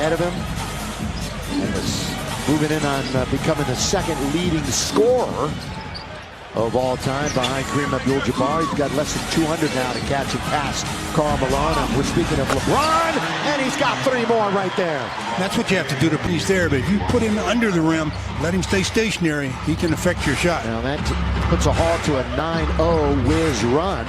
ahead of him. And moving in on becoming the second leading scorer of all time behind Kareem Abdul-Jabbar. He's got less than 200 now to catch and pass Karl Malone. And we're speaking of LeBron, and he's got 3 more right there. That's what you have to do to piece there, but if you put him under the rim, let him stay stationary, he can affect your shot. Now that puts a halt to a 9-0 whiz run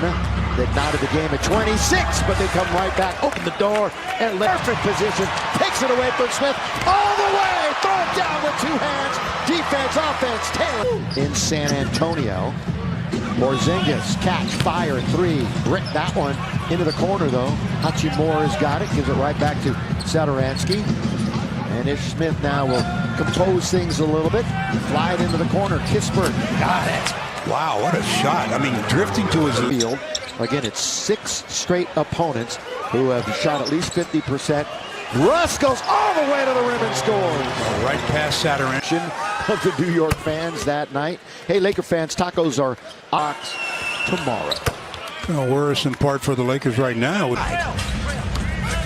that knotted the game at 26, but they come right back, open the door, and perfect position, takes it away from Smith, all the way, throw it down with 2 hands, defense, offense, Taylor. In San Antonio, Porzingis, catch, fire, 3, brick that one into the corner though. Hachimura's got it, gives it right back to Satoransky. And Ish Smith now will compose things a little bit, fly it into the corner, Kispert, got it. Wow, what a shot. I mean, drifting to his field. Again, it's 6 straight opponents who have shot at least 50%. Russ goes all the way to the rim and scores. Right past Satoransky. Of the New York fans that night. Hey, Laker fans, tacos are ox tomorrow. The worrisome part for the Lakers right now.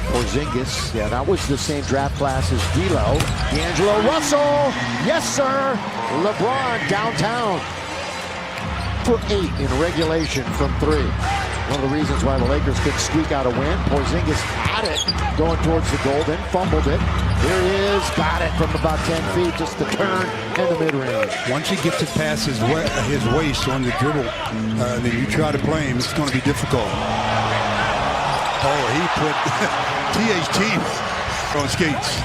Porzingis, yeah, that was the same draft class as D'Lo. D'Angelo Russell, yes sir. LeBron downtown for 8 in regulation from 3. One of the reasons why the Lakers could squeak out a win. Porzingis had it going towards the goal, then fumbled it. Here he is, got it from about 10 feet, just the turn and the mid-range. Once he gets it past his waist on the dribble, then you try to play him, it's going to be difficult. Oh, he put THT on skates.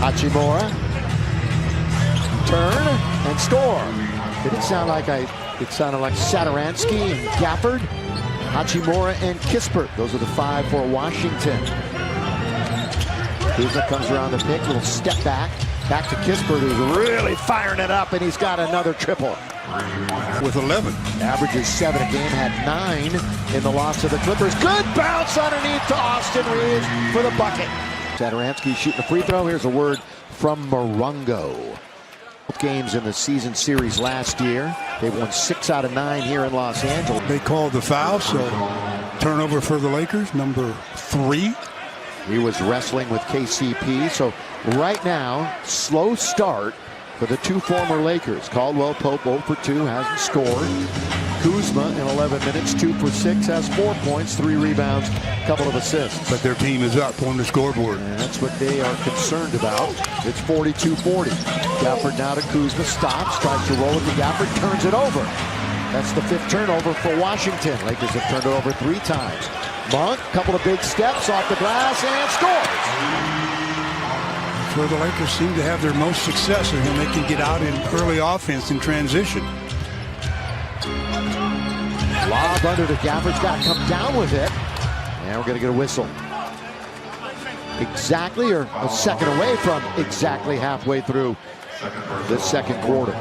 Hachimura, turn and score. It sounded like Satoransky and Gafford, Hachimura and Kispert. Those are the 5 for Washington. Kuzma comes around the pick, little step back to Kispert, who's really firing it up, and he's got another triple. With 11. Averages 7 a game, had 9 in the loss to the Clippers. Good bounce underneath to Austin Reeves for the bucket. Satoransky shooting a free throw. Here's a word from Morongo. Both games in the season series last year. They won 6 out of 9 here in Los Angeles. They called the foul, so turnover for the Lakers, number 3. He was wrestling with KCP, so right now, slow start for the 2 former Lakers. Caldwell Pope 0 for 2, hasn't scored. Kuzma in 11 minutes, 2 for 6, has 4 points, 3 rebounds, a couple of assists. But their team is up on the scoreboard. And that's what they are concerned about. It's 42-40. Gafford now to Kuzma, stops, tries to roll it to Gafford, turns it over. That's the 5th turnover for Washington. Lakers have turned it over 3 times. Monk, couple of big steps off the glass and scores. Where the Lakers seem to have their most success, and then they can get out in early offense in transition. Lob under to Gafford's got to come down with it. And we're going to get a whistle. Exactly, or a second away from exactly halfway through the second quarter.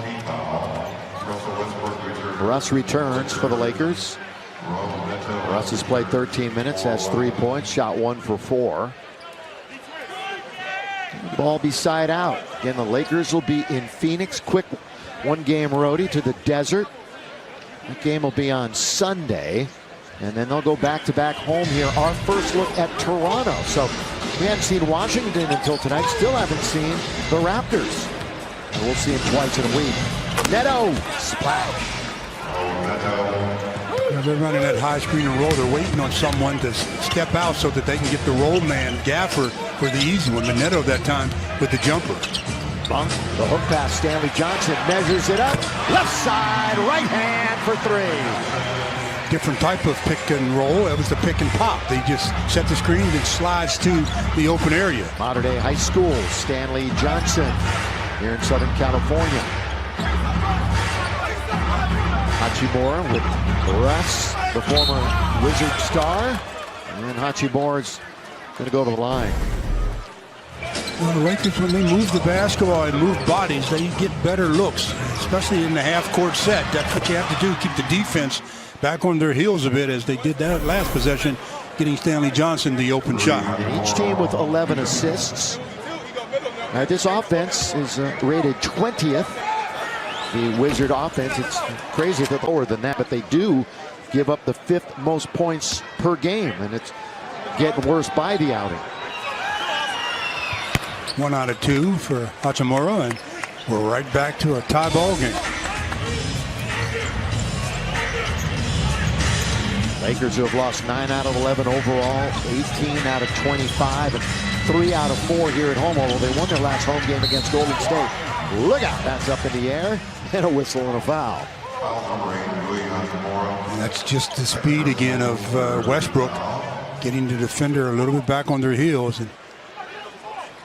Russ returns for the Lakers. Russ has played 13 minutes, has 3 points, shot 1 for 4. Ball be side out. Again, the Lakers will be in Phoenix. Quick 1-game roadie to the desert. That game will be on Sunday. And then they'll go back-to-back home here. Our first look at Toronto. So we haven't seen Washington until tonight. Still haven't seen the Raptors. And we'll see them twice in a week. Neto, splash. They're running that high screen and roll. They're waiting on someone to step out so that they can get the roll man, Gafford, for the easy one. But Neto that time with the jumper. Bunk, the hook pass, Stanley Johnson measures it up. Left side, right hand for 3. Different type of pick and roll. It was the pick and pop. They just set the screen and slides to the open area. Mater Dei High School, Stanley Johnson here in Southern California. Hachimura with Russ, the former Wizard star. And Hachimura's going to go to the line. Well, the Lakers, when they move the basketball and move bodies, they get better looks, especially in the half-court set. That's what you have to do, keep the defense back on their heels a bit, as they did that last possession, getting Stanley Johnson the open shot. And each team with 11 assists. This offense is rated 20th. The Wizard offense, it's crazy that lower than that, but they do give up the 5th most points per game, and it's getting worse by the outing. 1 out of 2 for Hachimura, and we're right back to a tie ball game. Lakers who have lost 9 out of 11 overall, 18 out of 25, and 3 out of 4 here at home, although they won their last home game against Golden State. Look out, that's up in the air, and a whistle and a foul. And that's just the speed again of Westbrook, getting the defender a little bit back on their heels. And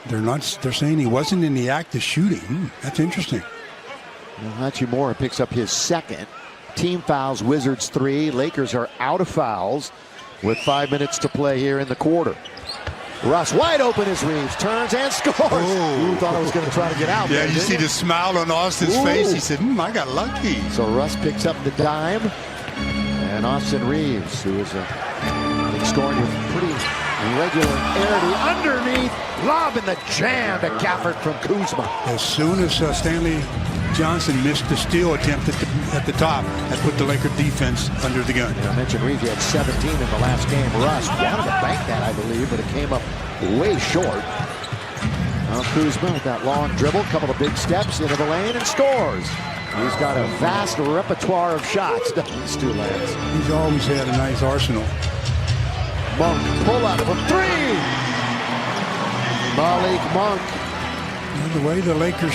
they're saying he wasn't in the act of shooting. That's interesting. Well, Hachimura picks up his 2nd. Team fouls, Wizards 3. Lakers are out of fouls with 5 minutes to play here in the quarter. Russ wide open as Reeves turns and scores. Who thought I was going to try to get out? Yeah, there, you see the smile on Austin's face. He said, I got lucky. So Russ picks up the dime. And Austin Reeves, who is scoring with pretty regularity underneath, lobbing the jam to Gafford from Kuzma. As soon as Stanley Johnson missed the steal attempt at the top, that put the Laker defense under the gun. I mentioned Reeves, he had 17 in the last game. Russ wanted to bank that, I believe, but it came up way short. Now Kuzma with that long dribble, couple of big steps into the lane and scores. He's got a vast repertoire of shots, doesn't he, Stu Lance? He's always had a nice arsenal. Monk pull up from 3. Malik Monk. The way the Lakers